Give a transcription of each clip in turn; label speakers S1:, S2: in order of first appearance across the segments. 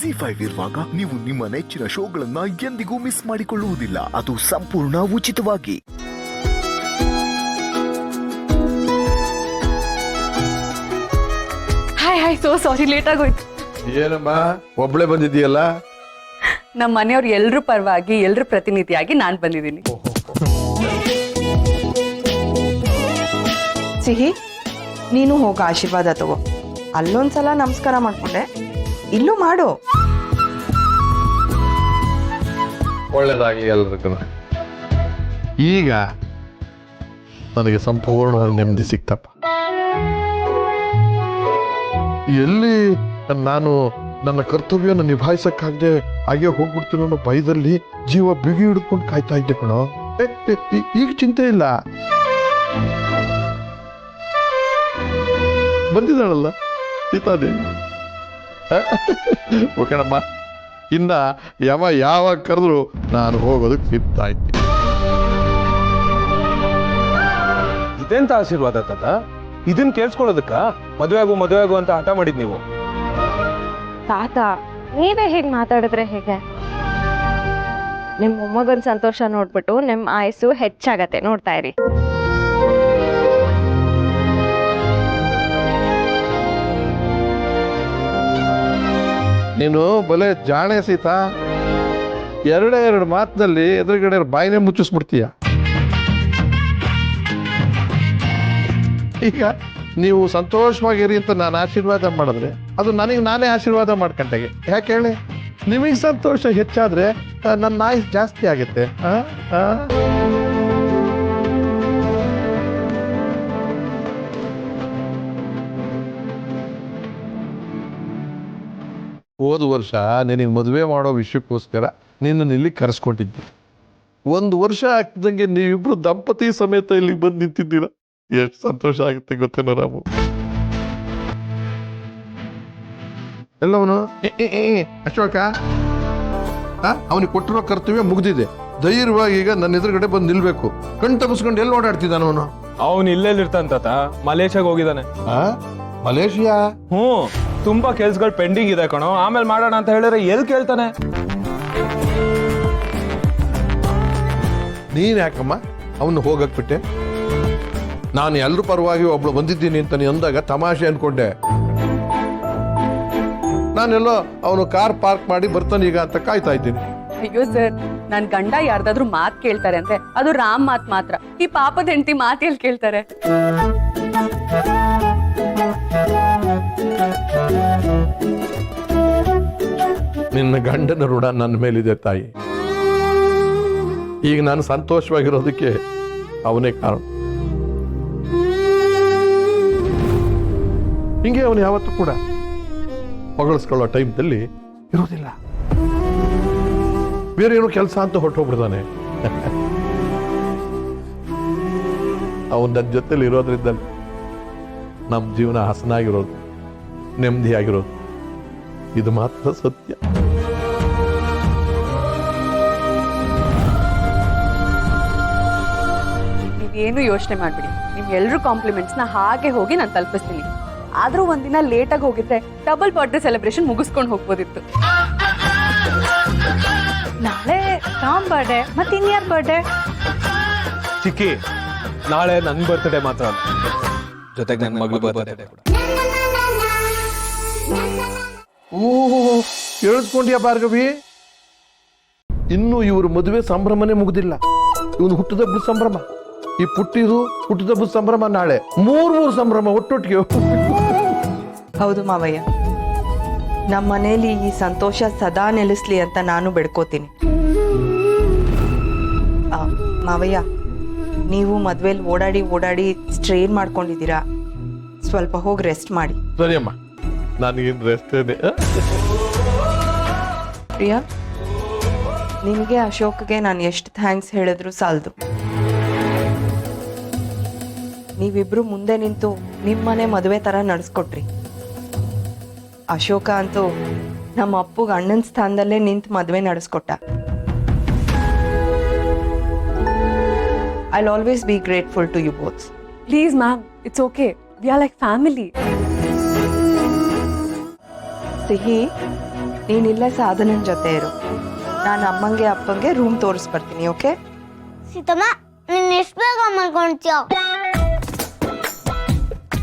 S1: ZEE5 ಇರುವಾಗ ನೀವು ನಿಮ್ಮ ನೆಚ್ಚಿನ ಶೋಗಳನ್ನ ಎಂದಿಗೂ ಮಿಸ್ ಮಾಡಿಕೊಳ್ಳುವುದಿಲ್ಲ. ಅದು ಸಂಪೂರ್ಣ ಉಚಿತವಾಗಿ.
S2: ಹಾಯ್ ಸೋ ಸಾರಿ, ಲೇಟ್ ಆಗೋಯ್ತು.
S3: ಏನಮ್ಮ ಒಬ್ಳೆ ಬಂದಿದ್ದೀಯಲ್ಲ?
S2: ನಮ್ಮ ಮನೆಯವ್ರು ಎಲ್ರ ಪರವಾಗಿ ಎಲ್ರ ಪ್ರತಿನಿಧಿಯಾಗಿ ನಾನ್ ಬಂದಿದ್ದೀನಿ.
S4: ಸಿಹಿ, ನೀನು ಹೋಗ ಆಶೀರ್ವಾದ ತಗೋ. ಅಲ್ಲೊಂದ್ಸಲ ನಮಸ್ಕಾರ ಮಾಡ್ಕೊಂಡೆ, ಇಲ್ಲೂ ಮಾಡು.
S3: ಒಳ್ಳೇದಾಗ್ಲಿ ಎಲ್ರಿಗೂ. ಈಗ ನನಗೆ ಸಂಪೂರ್ಣ ನೆಮ್ಮದಿ ಸಿಕ್ತಪ್ಪ. ಎಲ್ಲಿ ನಾನು ನನ್ನ ಕರ್ತವ್ಯನ ನಿಭಾಯಿಸಕ್ಕಾಗದೆ ಹಾಗೆ ಹೋಗ್ಬಿಡ್ತೀನಿ ಅನ್ನೋ ಭಯದಲ್ಲಿ ಜೀವ ಬಿಗಿ ಹಿಡ್ಕೊಂಡು ಕಾಯ್ತಾ ಇದ್ದೆ ಕಣೋ. ಈಗ ಚಿಂತೆ ಇಲ್ಲ, ಬಂದಿದ್ದಾಳಲ್ಲ ಸೀತಾದೇವಿ. ಓಕೆನಮ್ಮ, ಇನ್ನ ಯಾವಾಗ ಕರೆದ್ರು ನಾನು ಹೋಗೋದಕ್ಕೆ ಸಿದ್ಧ ಇದ್ದೀನಿ.
S5: ಇದೆಂತ ಆಶೀರ್ವಾದ ತಾತ? ಇದನ್ನ ಕೇಳಿಸ್ಕೊಳ್ಳೋದಕ್ಕ ಮದುವೆ ಆಗು ಅಂತ ಹಠ ಮಾಡಿದ್ ನೀವು?
S6: ತಾತ, ನೀವೇ ಹೇಗೆ ಮಾತಾಡಿದ್ರೆ ಹೇಗೆ? ನಿಮ್ಮ ಮೊಮ್ಮಗನ ಸಂತೋಷ ನೋಡ್ಬಿಟ್ಟು ನಿಮ್ಮ ಆಯಸ್ಸು ಹೆಚ್ಚಾಗತ್ತೆ, ನೋಡ್ತಾ ಇರಿ.
S3: ನೀನು ಬಲೆ ಜಾಣೆ ಸೀತಾ. ಎರಡು ಮಾತಿನಲ್ಲಿ ಎದುರುಗಡೆ ಬಾಯಿನೇ ಮುಚ್ಚಿಸ್ಬಿಡ್ತೀಯ. ಈಗ ನೀವು ಸಂತೋಷವಾಗಿರಿ ಅಂತ ನಾನು ಆಶೀರ್ವಾದ ಮಾಡಿದ್ರೆ ಅದು ನನಗೆ ನಾನೇ ಆಶೀರ್ವಾದ ಮಾಡ್ಕೊಂಡಾಗೆ. ಯಾಕೆ ಹೇಳಿ? ನಿಮಗೆ ಸಂತೋಷ ಹೆಚ್ಚಾದ್ರೆ ನನ್ನ ಆಯುಸ್ ಜಾಸ್ತಿ ಆಗುತ್ತೆ. ಹೋದ ವರ್ಷ ನಿನಗೆ ಮದುವೆ ಮಾಡೋ ವಿಷಯಕ್ಕೋಸ್ಕರ ನಿನ್ನನ್ನು ಇಲ್ಲಿ ಕರೆಸ್ಕೊಂಡಿದ್ದೆ. 1 ವರ್ಷ ಆಗ್ತಿದ್ದಂಗೆ ನೀವಿಬ್ರು ದಂಪತಿ ಸಮೇತ ಇಲ್ಲಿ ಬಂದು ನಿಂತಿದ್ದೀರ. ಎಷ್ಟು ಸಂತೋಷ ಆಗುತ್ತೆ ಗೊತ್ತೇನೋ ರಾಮು. ಎಲ್ಲವನು ಅಶೋಕ, ಅವನಿಗೆ ಕೊಟ್ಟಿರೋ ಕರ್ತವ್ಯ ಮುಗ್ದಿದೆ. ಧೈರ್ಯವಾಗಿ ಈಗ ನನ್ನ ಎದುರುಗಡೆ ಬಂದು ನಿಲ್ಬೇಕು. ಕಣ್ ತಪ್ಪಿಸ್ಕೊಂಡು ಎಲ್ಲಿ ಓಡಾಡ್ತಿದ್ದಾನ ಅವನು?
S5: ಅವನು ಇರ್ತಾನ ತಾತ, ಮಲೇಷ್ಯಾಗ ಹೋಗಿದ್ದಾನೆ.
S3: ಮಲೇಷಿಯಾ?
S5: ತುಂಬಾ ಕೆಲ್ಸಗಳು ಪೆಂಡಿಂಗ್ ಇದೆ ಕಣೋ, ಆಮೇಲೆ ಮಾಡೋಣ ಅಂತ ಹೇಳಿದ್ರೆ ಎಲ್ಲಿ ಕೇಳ್ತಾನೆ?
S3: ನೀನ್ ಯಾಕಮ್ಮ ಅವನು ಹೋಗಕ್ ಬಿಟ್ಟೆ? ನಾನು ಎಲ್ರ ಪರವಾಗಿ ಒಬ್ಳು ಬಂದಿದ್ದೀನಿ ಅಂತ ನೀ ಅಂದಾಗ ತಮಾಷೆ ಅನ್ಕೊಂಡೆ. ನಾನೆಲ್ಲೋ ಅವನು ಕಾರ್ ಪಾರ್ಕ್ ಮಾಡಿ ಬರ್ತಾನೆ ಈಗ ಅಂತ ಕಾಯ್ತಾ ಇದ್ದೀನಿ.
S2: ಅಯ್ಯೋ ಸರ್, ನನ್ ಗಂಡ ಯಾರ್ದಾದ್ರು ಮಾತ್ ಕೇಳ್ತಾರೆ ಅಂದ್ರೆ ಅದು ರಾಮ್ ಮಾತ್ ಮಾತ್ರ. ಈ ಪಾಪದ ಹೆಂಡತಿ ಮಾತ್ ಎಲ್ಲಿ ಕೇಳ್ತಾರೆ?
S3: ನಿನ್ನ ಗಂಡನ ಋಣ ನನ್ನ ಮೇಲಿದೆ ತಾಯಿ. ಈಗ ನಾನು ಸಂತೋಷವಾಗಿರೋದಕ್ಕೆ ಅವನೇ ಕಾರಣ. ಹಿಂಗೆ ಅವನು ಯಾವತ್ತೂ ಕೂಡ ಹೊಗಳಿಸ್ಕೊಳ್ಳೋ ಟೈಮ್ದಲ್ಲಿ ಇರೋದಿಲ್ಲ. ಬೇರೆ ಏನೋ ಕೆಲಸ ಅಂತ ಹೊರಟೋಗ್ಬಿಡ್ತಾನೆ. ಅವನು ನನ್ನ ಜೊತೆಲಿ ಇರೋದ್ರಿಂದ ನಮ್ಮ ಜೀವನ ಹಸನಾಗಿರೋದು, ನೆಮ್ಮದಿಯಾಗಿರೋದು, ಇದು ಮಾತ್ರ ಸತ್ಯ.
S2: ನೀವೇನು ಯೋಚನೆ ಮಾಡ್ಬಿಡಿ. ನಿಮ್ ಎಲ್ರು ಕಾಂಪ್ಲಿಮೆಂಟ್ಸ್ ನ ಹಾಗೆ ಹೋಗಿ ನಾನು ತಲುಪಿಸ್ತೀನಿ. ಆದ್ರೂ ಒಂದಿನ ಲೇಟ್ ಆಗಿ ಹೋಗಿದ್ರೆ ಡಬಲ್ ಬರ್ತ್ಡೇ ಸೆಲೆಬ್ರೇಷನ್ ಮುಗಿಸ್ಕೊಂಡು ಹೋಗ್ಬೋದಿತ್ತು.
S6: ನಾಳೆ ರಾಮ್ ಬರ್ಡೇ, ಮತ್ತೆ ಇನ್ಯಾರ ಬರ್ಡೇ?
S5: ಚಿಕ್ಕಿ, ನಾಳೆ ನನ್ ಬರ್ತ್ಡೇ ಮಾತ್ರ ಅಲ್ಲ, ಜೊತೆಗೆ ನನ್ನ ಮಗಳು ಬರ್ತ್ಡೇ ಕೂಡ.
S3: ಕೇಳಿಸ್ಕೊಂಡ್ಯಾ ಭಾರ್ಗವಿ? ಇನ್ನು ಇವ್ರ ಮದುವೆ ಸಂಭ್ರಮನೇ ಮುಗುದಿಲ್ಲ. ಇವನು ಹುಟ್ಟಿದಬ್ಬ ಸಂಭ್ರಮ, ಈ ಹುಟ್ಟಿದಬ್ಬ ಸಂಭ್ರಮ, ನಾಳೆ ಮೂರು ಸಂಭ್ರಮ ಒಟ್ಟೊಟ್ಟಿಗೆ.
S4: ಹೌದು ಮಾವಯ್ಯ, ನಮ್ಮ ಮನೇಲಿ ಈ ಸಂತೋಷ ಸದಾ ನೆಲೆಸ್ಲಿ ಅಂತ ನಾನು ಬೆಡ್ಕೋತೀನಿ. ಮಾವಯ್ಯ, ನೀವು ಮದ್ವೆಲಿ ಓಡಾಡಿ ಸ್ಟ್ರೈನ್ ಮಾಡ್ಕೊಂಡಿದ್ದೀರಾ, ಸ್ವಲ್ಪ ಹೋಗಿ ರೆಸ್ಟ್ ಮಾಡಿ.
S3: ಸರಿಯಮ್ಮ, ನನಗೇನು ರೆಸ್ಟ್ ಇದೆ.
S4: ಪ್ರಿಯಾ, ನಿಮಗೆ ಅಶೋಕ್ಗೆ ನಾನು ಎಷ್ಟು ಥ್ಯಾಂಕ್ಸ್ ಹೇಳಿದ್ರು ಸಾಲದು. ನೀವಿಬ್ರು ಮುಂದೆ ನಿಂತು ನಿಮ್ಮನೆ ಮದುವೆ ಥರ ನಡೆಸ್ಕೊಟ್ರಿ. ಅಶೋಕ ಅಂತೂ ನಮ್ಮ ಅಪ್ಪಗೆ ಅಣ್ಣನ ಸ್ಥಾನದಲ್ಲೇ ನಿಂತು ಮದುವೆ ನಡೆಸ್ಕೊಟ್ಟ. I'll always be grateful to you both.
S2: Please ma'am, it's okay. We are like family.
S4: ಸಿಹಿ, ನೀನಿಲ್ಲೇ ಸಾಧನನ ಜೊತೆ ಇರು. ನಾನು ಅಮ್ಮಂಗೆ ಅಪ್ಪಂಗೆ ರೂಮ್ ತೋರಿಸ್ಬರ್ತೀನಿ. ಓಕೆ
S7: ಸೀತಮ್ಮ, ನೀನ್ ಎಷ್ಟು ಬೇಗ ಮಲ್ಕೊಂತೀಯ?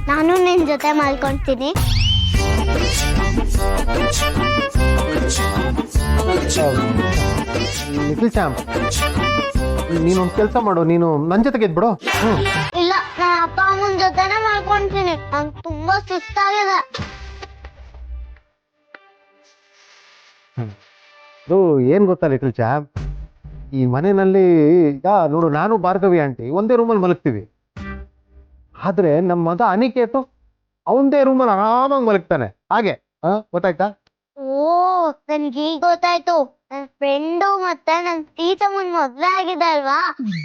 S7: ನಾನು ನಿನ್ ಜೊತೆ ಮಲ್ಕೊಂತೀನಿ.
S5: ಲಿಟಲ್ ಚಾಂಪ್, ನೀನೊಂದು ಕೆಲಸ ಮಾಡು, ನೀನು ನನ್ನ ಜೊತೆಗೆ ಇದ್ಬಿಡು.
S7: ಇಲ್ಲ, ನಾನು ಅಪ್ಪ ಅಮ್ಮನ ಜೊತೆನೆ ಮಲ್ಕೊಂತೀನಿ. ನಂಗೆ ತುಂಬಾ ಸುಸ್ತಾಗಿದೆ.
S5: ಅದು ಏನ್ ಗೊತ್ತಾ ಲಿಟಲ್ ಚಾಂಪ್, ಈ ಮನೆಯಲ್ಲಿ ಈಗ ನೋಡು, ನಾನು ಭಾರ್ಗವಿ ಆಂಟಿ ಒಂದೇ ರೂಮಲ್ಲಿ ಮಲಗ್ತೀವಿ. ಆದ್ರೆ ನಮ್ಮ ಮಗ ಅನಿಕೇತು ಅವಂದೇ ರೂಮಲ್ಲಿ ಆರಾಮಾಗಿ ಮಲಗ್ತಾನೆ. ಹಾಗೆ ಗೊತ್ತಾಯ್ತಾ?
S7: ಓ, ನನ್ಗೆ ಈಗ ಗೊತ್ತಾಯ್ತು. ನನ್ ಫ್ರೆಂಡು ಮತ್ತೆ ನನ್ ಸೀತಮ್ಮನ್ ಮದ್ವೆ ಆಗಿದೆ ಅಲ್ವಾ,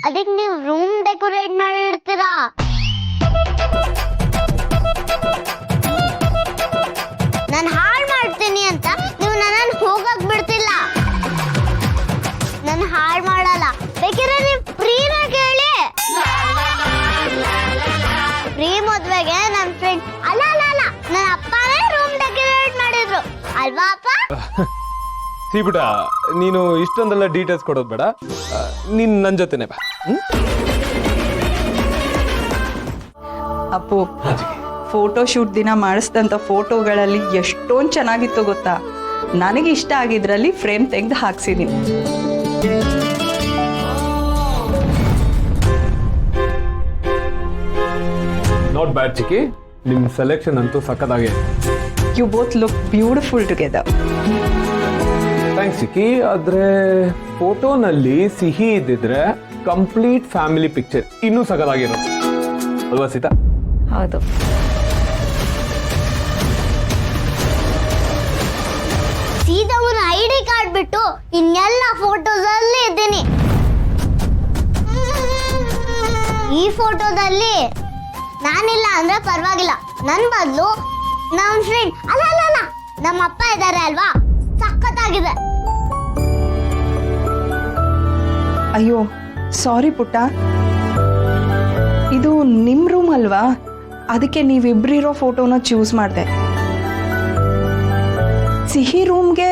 S7: ಅದಕ್ಕೆ ನೀವು ರೂಮ್ ಡೆಕೋರೇಟ್ ಮಾಡಿ ಇಡ್ತೀರಾ. ನಾನು ಹಾಳು ಮಾಡ್ತೀನಿ ಅಂತ ನೀವು ನನ್ನನ್ನು ಹೋಗಕ್ ಬಿಡ್ತಿಲ್ಲ. ನಾನು ಹಾಳು ಮಾಡಲ್ಲ, ಬೇಕಿದ್ರೆ ನೀವು ಫ್ರೀನ ಕೇಳಿ. ಫ್ರೀ ಮದ್ವೆಗೆ ನನ್ನ ಫ್ರೆಂಡ್ ಅಲ್ಲ ನನ್ನ ಅಪ್ಪನೇ ರೂಮ್ ಡೆಕೋರೇಟ್ ಮಾಡಿದ್ರು ಅಲ್ವಾ ಅಪ್ಪ?
S5: ಸೀಬಿಟ, ನೀನು ಇಷ್ಟೊಂದೆಲ್ಲ ಡೀಟೇಲ್ಸ್ ಕೊಡೋದು ಬೇಡ, ನೀನ್ ನನ್ನ ಜೊತೆನೆ ಬಾ.
S4: ಅಪ್ಪು, ಫೋಟೋ ಶೂಟ್ ದಿನ ಮಾಡಿಸಿದಂಥ ಫೋಟೋಗಳಲ್ಲಿ ಎಷ್ಟೊಂದು ಚೆನ್ನಾಗಿತ್ತು ಗೊತ್ತಾ. ನನಗೆ ಇಷ್ಟ ಆಗಿದ್ರಲ್ಲಿ ಫ್ರೇಮ್ ತೆಗೆದು ಹಾಕ್ಸಿದ್ದೀನಿ.
S5: ನಾಟ್ ಬ್ಯಾಡ್ ಚಿಕ್ಕಿ, ನಿಮ್ ಸೆಲೆಕ್ಷನ್ ಅಂತೂ ಸಕ್ಕದಾಗೆ.
S4: You both look beautiful together.
S5: Thanks ಚಿಕ್ಕಿ. ಆದ್ರೆ ಫೋಟೋನಲ್ಲಿ ಸಿಹಿ ಇದ್ದಿದ್ರೆ ಕಂಪ್ಲೀಟ್ ಫ್ಯಾಮಿಲಿ ಪಿಕ್ಚರ್ ಇನ್ನೂ ಸಕ್ಕದಾಗಿರೋದು ಅಲ್ವಾ ಸೀತಾ?
S6: ಹೌದು.
S7: ಸೀದಮ್ಮನ ಐಡಿ ಕಾರ್ಡ್ ಬಿಟ್ಟು ಇನ್ನೆಲ್ಲ ಫೋಟೋಸ್ ಅಲ್ಲಿ ಇದ್ದೀನಿ. ಈ ಫೋಟೋದಲ್ಲಿ ನಾನಿಲ್ಲ ಅಂದ್ರೆ ಪರವಾಗಿಲ್ಲ, ನನ್ ಬದಲು ನಮ್ಮ ಫ್ರೆಂಡ್ ಅಲ್ಲ ನಮ್ಮ ಅಪ್ಪ ಇದ್ದಾರೆ ಅಲ್ವಾ, ಸಖತ್ತಾಗಿದೆ.
S4: ಅಯ್ಯೋ ಸಾರಿ ಪುಟ್ಟ, ಇದು ನಿಮ್ಮ ರೂಮ್ ಅಲ್ವಾ, ಅದಕ್ಕೆ ನೀವಿಬ್ರಿರೋ ಫೋಟೋನ ಚೂಸ್ ಮಾಡಿದೆ. ಸಿಹಿ ರೂಮ್ಗೆ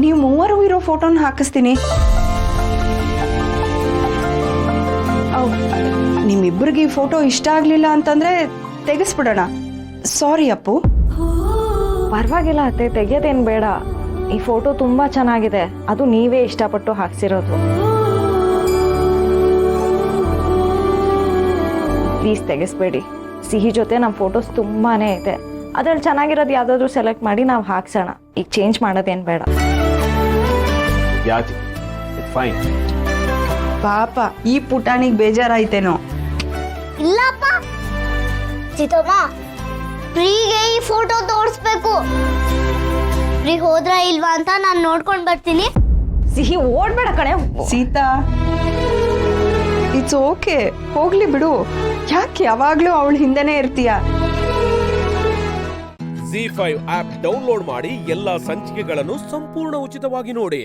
S4: ನೀವು ಮೂವರು ಇರೋ ಫೋಟೋನ ಹಾಕಿಸ್ತೀನಿ. ನಿಮ್ಮಿಬ್ಬರಿಗೆ ಈ ಫೋಟೋ ಇಷ್ಟ ಆಗಲಿಲ್ಲ ಅಂತಂದ್ರೆ ತೆಗೆಸ್ಬಿಡೋಣ. ಸಾರಿ ಅಪ್ಪು.
S6: ಪರವಾಗಿಲ್ಲ ಅತ್ತೆ, ತೆಗಿಯೋದೇನು ಬೇಡ. ಈ ಫೋಟೋ ತುಂಬಾ ಚೆನ್ನಾಗಿದೆ, ಅದು ನೀವೇ ಇಷ್ಟಪಟ್ಟು ಹಾಕ್ಸಿರೋದು. ಪ್ಲೀಸ್ ತೆಗೆಸ್ಬೇಡಿ. ಸಿಹಿ ಜೊತೆ ನಮ್ಮ ಫೋಟೋಸ್ ತುಂಬಾನೇ ಇದೆ, ಅದ್ರಲ್ಲಿ ಚೆನ್ನಾಗಿರೋದು ಯಾವ್ದಾದ್ರು ಸೆಲೆಕ್ಟ್ ಮಾಡಿ ನಾವು ಹಾಕ್ಸೋಣ. ಈಗ ಚೇಂಜ್ ಮಾಡೋದೇನು ಬೇಡ.
S5: ಯಾಕೆ? ಫೈನ್.
S4: ಪಾಪ ಈ ಪುಟಾಣಿಗೆ ಬೇಜಾರಾಯ್ತೇನೋ.
S7: ಇಲ್ಲಪ್ಪ ಸೀತಮ್ಮ, ಫ್ರೀಗೆ ಈ ಫೋಟೋ ತೋರಿಸ್ಬೇಕು. ಫ್ರೀ ಹೋದ್ರ ಇಲ್ವಾ ಅಂತ ನಾನು ನೋಡ್ಕೊಂಡ್ ಬರ್ತೀನಿ.
S6: ಸಿಹಿ ಓಡ್ಬೇಡ ಕಣೆ.
S4: ಸೀತಾ, ಇಟ್ಸ್ ಓಕೆ, ಹೋಗ್ಲಿ ಬಿಡು. ಯಾಕೆ ಯಾವಾಗ್ಲೂ ಅವಳ ಹಿಂದೆನೇ ಇರ್ತೀಯ?
S8: ZEE5 ಆಪ್ ಡೌನ್ಲೋಡ್ ಮಾಡಿ ಎಲ್ಲಾ ಸಂಚಿಕೆಗಳನ್ನು ಸಂಪೂರ್ಣ ಉಚಿತವಾಗಿ ನೋಡಿ.